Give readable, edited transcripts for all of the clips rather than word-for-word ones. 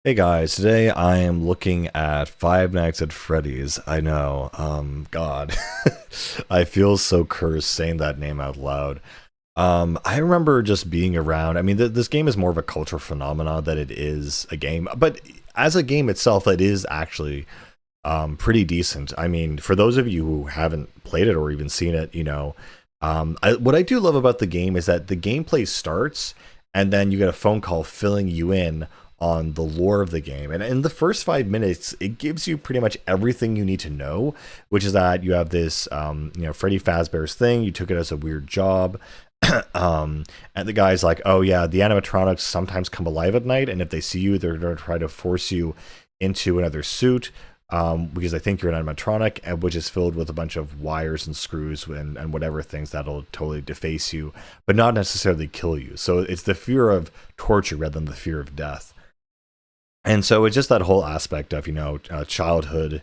Hey guys, today I am looking at Five Nights at Freddy's. I know, God, I feel so cursed saying that name out loud. I remember just being around. I mean, this game is more of a cultural phenomenon than it is a game, but as a game itself, it is actually pretty decent. I mean, for those of you who haven't played it or even seen it, what I do love about the game is that the gameplay starts and then you get a phone call filling you in on the lore of the game. And in the first 5 minutes, it gives you pretty much everything you need to know, which is that you have this, Freddy Fazbear's thing. You took it as a weird job. And the guy's like, oh yeah, the animatronics sometimes come alive at night, and if they see you, they're going to try to force you into another suit. Because I think you're an animatronic, which is filled with a bunch of wires and screws and whatever things that'll totally deface you, but not necessarily kill you. So it's the fear of torture rather than the fear of death. And so it's just that whole aspect of childhood,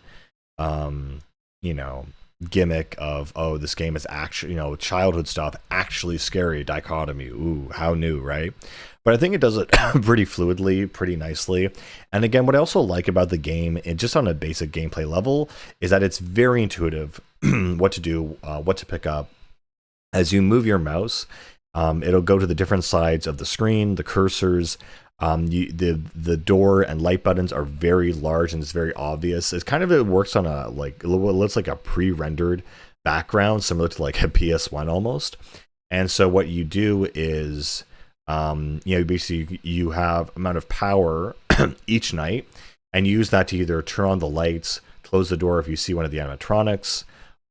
um, you know gimmick of, oh, this game is actually, childhood stuff actually scary dichotomy. Ooh, how new, right? But I think it does it pretty fluidly, pretty nicely. And again, what I also like about the game, and just on a basic gameplay level, is that it's very intuitive. What to do, what to pick up as you move your mouse. It'll go to the different sides of the screen, the cursors. The door and light buttons are very large and it's very obvious. It works on a, like, it looks like a pre-rendered background, similar to like a PS1 almost. And so what you do is, basically you have amount of power each night, and you use that to either turn on the lights, close the door if you see one of the animatronics,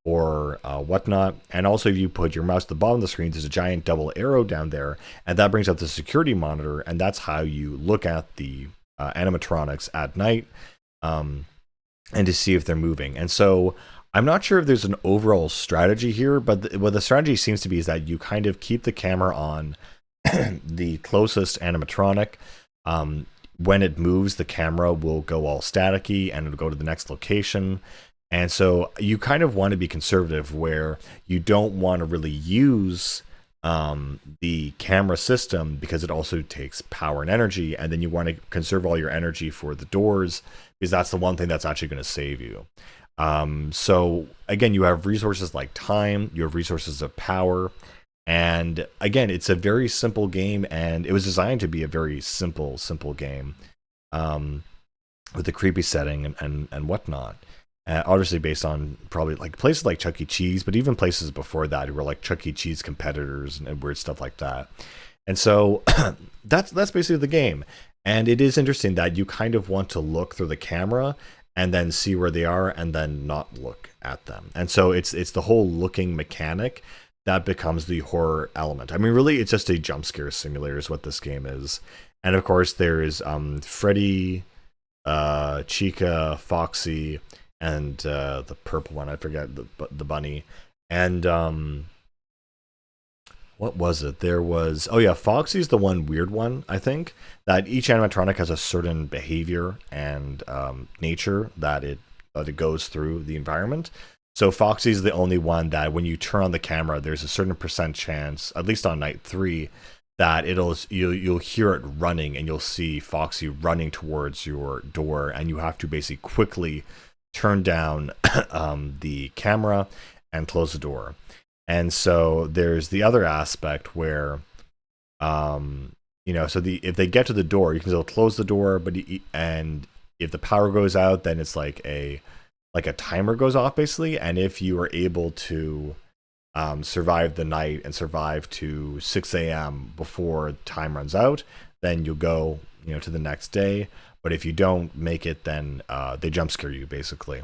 or whatnot. And also, if you put your mouse at the bottom of the screen, there's a giant double arrow down there, and that brings up the security monitor, and that's how you look at the animatronics at night, and to see if they're moving. And so I'm not sure if there's an overall strategy here, but what the strategy seems to be is that you kind of keep the camera on the closest animatronic. When it moves, the camera will go all staticky and it'll go to the next location. And so you kind of want to be conservative, where you don't want to really use the camera system, because it also takes power and energy. And then you want to conserve all your energy for the doors, because that's the one thing that's actually going to save you. So again, you have resources like time, you have resources of power. And again, it's a very simple game, and it was designed to be a very simple game, with the creepy setting and whatnot. Obviously based on probably like places like Chuck E. Cheese, but even places before that who were like Chuck E. Cheese competitors and weird stuff like that. And so that's basically the game. And it is interesting that you kind of want to look through the camera and then see where they are and then not look at them. And so it's the whole looking mechanic that becomes the horror element. I mean, really, it's just a jump scare simulator is what this game is. And of course, there's Freddy, Chica, Foxy, and the purple one, I forget, the bunny. And what was it? There was, oh yeah, Foxy's the one weird one, I think, that each animatronic has a certain behavior and nature that it goes through the environment. So Foxy's the only one that when you turn on the camera, there's a certain percent chance, at least on night 3, that you'll hear it running, and you'll see Foxy running towards your door, and you have to basically quickly turn down the camera and close the door. And so there's the other aspect where, if they get to the door, you can still close the door, and if the power goes out, then it's like a timer goes off basically. And if you are able to survive the night and survive to 6 a.m. before time runs out, then you'll go to the next day. But if you don't make it, then they jump scare you basically.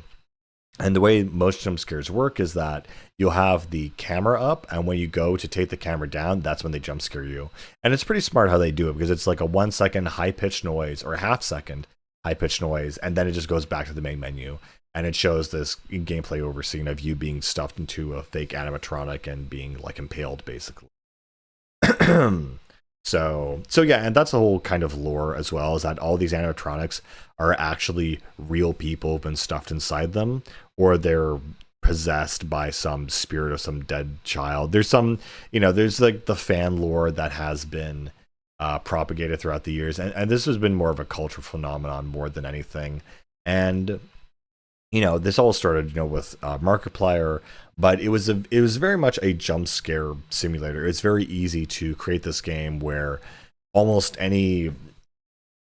And the way most jump scares work is that you'll have the camera up, and when you go to take the camera down, that's when they jump scare you. And it's pretty smart how they do it, because it's like a 1 second high pitched noise or a half second high pitched noise, and then it just goes back to the main menu. And it shows this gameplay overscene of you being stuffed into a fake animatronic and being like impaled basically. So yeah, and that's the whole kind of lore as well, is that all these animatronics are actually real people who've been stuffed inside them, or they're possessed by some spirit of some dead child. There's some, there's like the fan lore that has been propagated throughout the years, and this has been more of a cultural phenomenon more than anything. And this all started, with Markiplier, but it was very much a jump scare simulator. It's very easy to create this game where almost any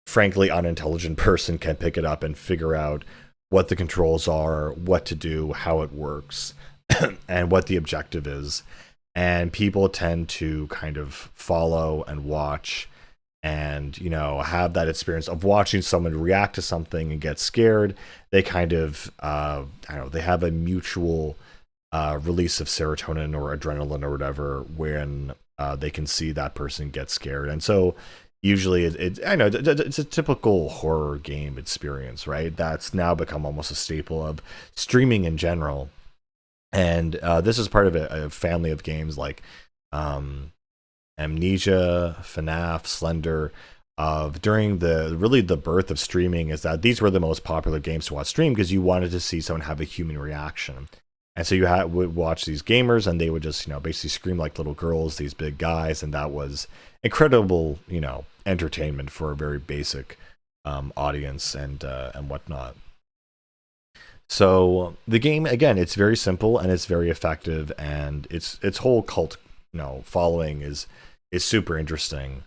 frankly unintelligent person can pick it up and figure out what the controls are, what to do, how it works, and what the objective is. And people tend to kind of follow and watch and have that experience of watching someone react to something and get scared. They kind of I don't know, they have a mutual release of serotonin or adrenaline or whatever when they can see that person get scared. And so usually I know it's a typical horror game experience, right? That's now become almost a staple of streaming in general. And this is part of a family of games like Amnesia, FNAF, Slender. Of during the birth of streaming is that these were the most popular games to watch stream because you wanted to see someone have a human reaction. And so would watch these gamers and they would just, basically scream like little girls, these big guys. And that was incredible, entertainment for a very basic audience and whatnot. So the game, again, it's very simple and it's very effective, and its whole cult, following is super interesting.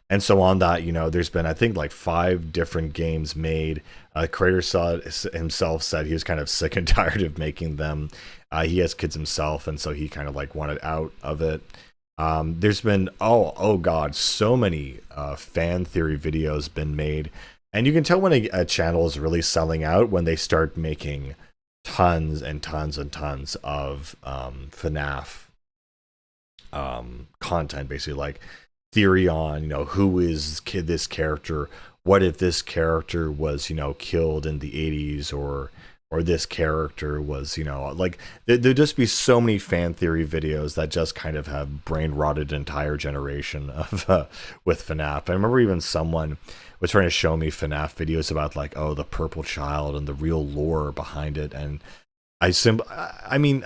And so on that, there's been, I think, like 5 different games made. Creator himself said he was kind of sick and tired of making them. He has kids himself, and so he kind of like wanted out of it. There's been, oh god, so many fan theory videos been made. And you can tell when a channel is really selling out when they start making tons and tons and tons of FNAF content, basically like theory on, who is this character? What if this character was, killed in the 80s, or this character was, like there'd just be so many fan theory videos that just kind of have brain rotted an entire generation of with FNAF. I remember even someone was trying to show me FNAF videos about like, the purple child and the real lore behind it, and I mean,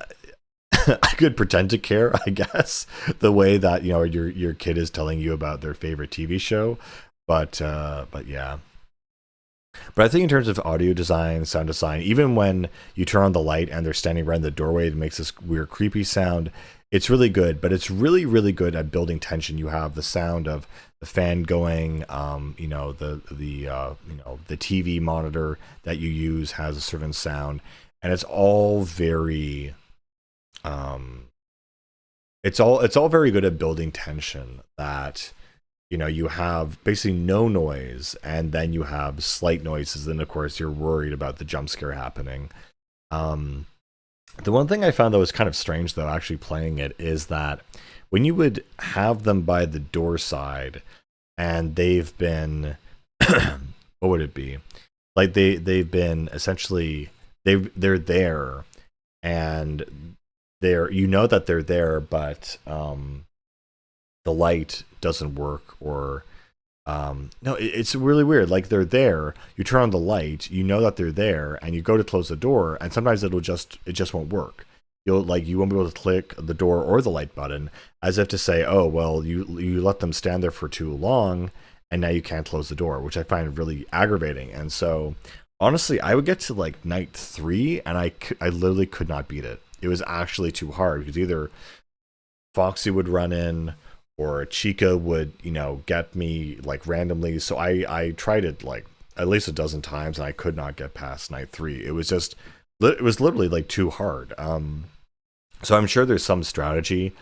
I could pretend to care, I guess, the way that your kid is telling you about their favorite TV show, but yeah. But I think in terms of audio design, sound design, even when you turn on the light and they're standing right in the doorway, it makes this weird creepy sound. It's really good, but it's really, really good at building tension. You have the sound of the fan going, the TV monitor that you use has a certain sound, and it's all very it's all very good at building tension, that you have basically no noise, and then you have slight noises, and of course you're worried about the jump scare happening. The one thing I found that was kind of strange, though, actually playing it, is that when you would have them by the door side and they've been what would it be, like they've been essentially they're there, and they're that they're there, but the light doesn't work, or no, it's really weird. Like they're there, you turn on the light, that they're there, and you go to close the door, and sometimes it just won't work. You won't be able to click the door or the light button, as if to say, oh well, you let them stand there for too long, and now you can't close the door, which I find really aggravating. And so honestly, I would get to like night 3 and I literally could not beat it. It was actually too hard, because either Foxy would run in, or Chica would, get me like randomly. So I tried it like at least a dozen times, and I could not get past night 3. It was literally like too hard. So I'm sure there's some strategy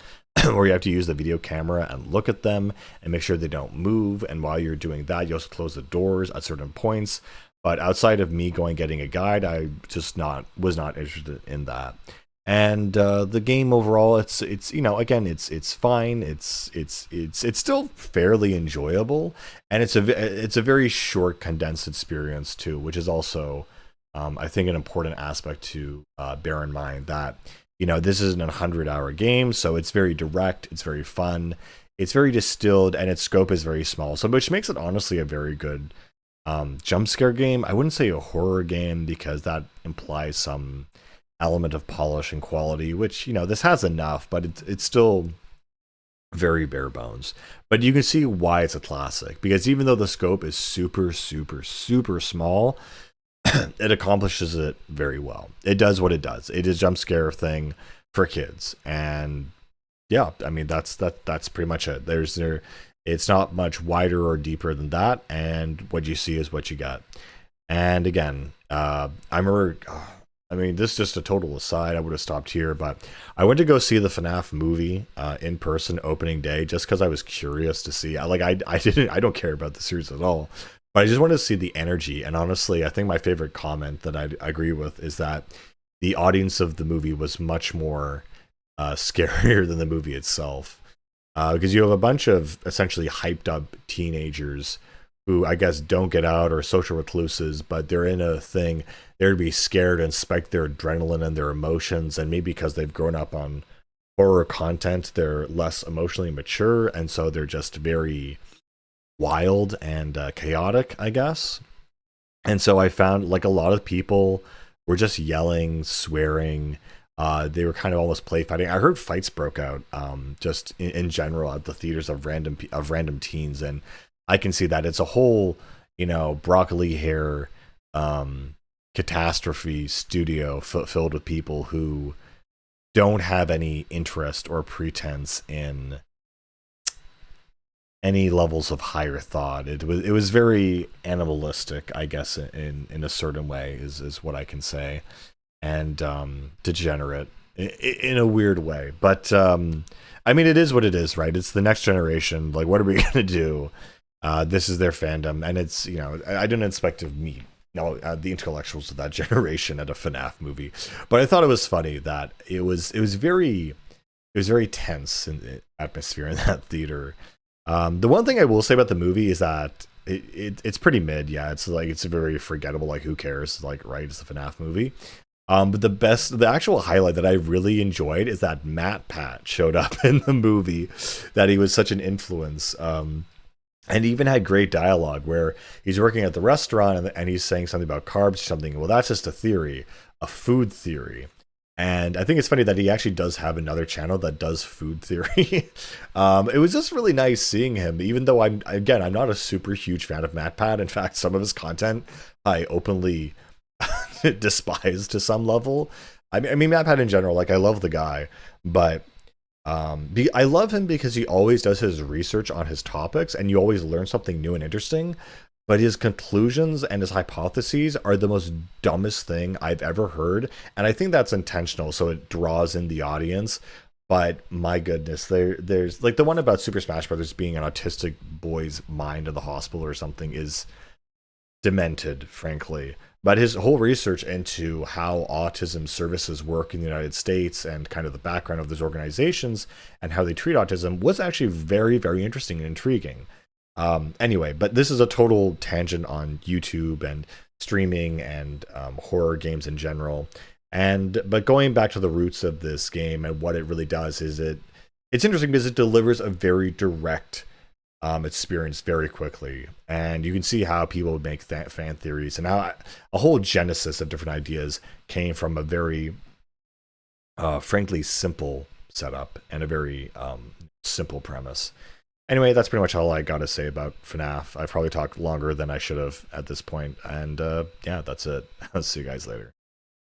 where you have to use the video camera and look at them and make sure they don't move. And while you're doing that, you also close the doors at certain points. But outside of me getting a guide, I just was not interested in that. And the game overall, it's again, it's fine. It's still fairly enjoyable, and it's a very short, condensed experience too, which is also I think an important aspect to bear in mind, that this isn't a 100-hour game, so it's very direct, it's very fun, it's very distilled, and its scope is very small, so which makes it honestly a very good jump scare game. I wouldn't say a horror game, because that implies some element of polish and quality, which this has enough, but it's still very bare bones. But you can see why it's a classic, because even though the scope is super, super, super small, it accomplishes it very well. It does what it does. It is a jump scare thing for kids, and yeah, I mean that's pretty much it. It's not much wider or deeper than that, and what you see is what you get. And again, I remember. I mean, this is just a total aside. I would have stopped here, but I went to go see the FNAF movie in person opening day just because I was curious to see. I don't care about the series at all, but I just wanted to see the energy. And honestly, I think my favorite comment that I agree with is that the audience of the movie was much more scarier than the movie itself, because you have a bunch of essentially hyped up teenagers who I guess don't get out or social recluses, but they're in a thing. They're to be scared and spike their adrenaline and their emotions, and maybe because they've grown up on horror content, they're less emotionally mature, and so they're just very wild and chaotic, I guess. And so I found like a lot of people were just yelling, swearing. They were kind of almost play fighting. I heard fights broke out, just in general at the theaters of random teens, and I can see that it's a whole, broccoli hair catastrophe studio filled with people who don't have any interest or pretense in any levels of higher thought. It was very animalistic, I guess, in a certain way is what I can say, and degenerate in a weird way. But I mean, it is what it is, right? It's the next generation. Like, what are we gonna do? This is their fandom, and it's I didn't expect to meet the intellectuals of that generation at a FNAF movie, but I thought it was funny that it was very tense in the atmosphere in that theater. The one thing I will say about the movie is that it's pretty mid. Yeah, it's very forgettable. Like, who cares? Like, right, it's a FNAF movie. But the actual highlight that I really enjoyed is that Matt Pat showed up in the movie, that he was such an influence. And he even had great dialogue where he's working at the restaurant and he's saying something about carbs or something. Well, that's just a theory, a food theory. And I think it's funny that he actually does have another channel that does food theory. It was just really nice seeing him, even though I'm not a super huge fan of Matt Pat. In fact, some of his content I openly despise to some level. I mean, Matt Pat in general, like, I love the guy, but I love him because he always does his research on his topics, and you always learn something new and interesting. But his conclusions and his hypotheses are the most dumbest thing I've ever heard, and I think that's intentional, so it draws in the audience. But my goodness, there's like the one about Super Smash Brothers being an autistic boy's mind in the hospital or something is demented, frankly. But his whole research into how autism services work in the United States and kind of the background of those organizations and how they treat autism was actually very, very interesting and intriguing. Anyway, but this is a total tangent on YouTube and streaming and horror games in general. But going back to the roots of this game and what it really does is it's interesting because it delivers a very direct experience very quickly, and you can see how people would make fan theories and how a whole genesis of different ideas came from a very frankly simple setup and a very simple premise. Anyway, that's pretty much all I got to say about FNAF. I probably talked longer than I should have at this point, and yeah, that's it. I'll see you guys later.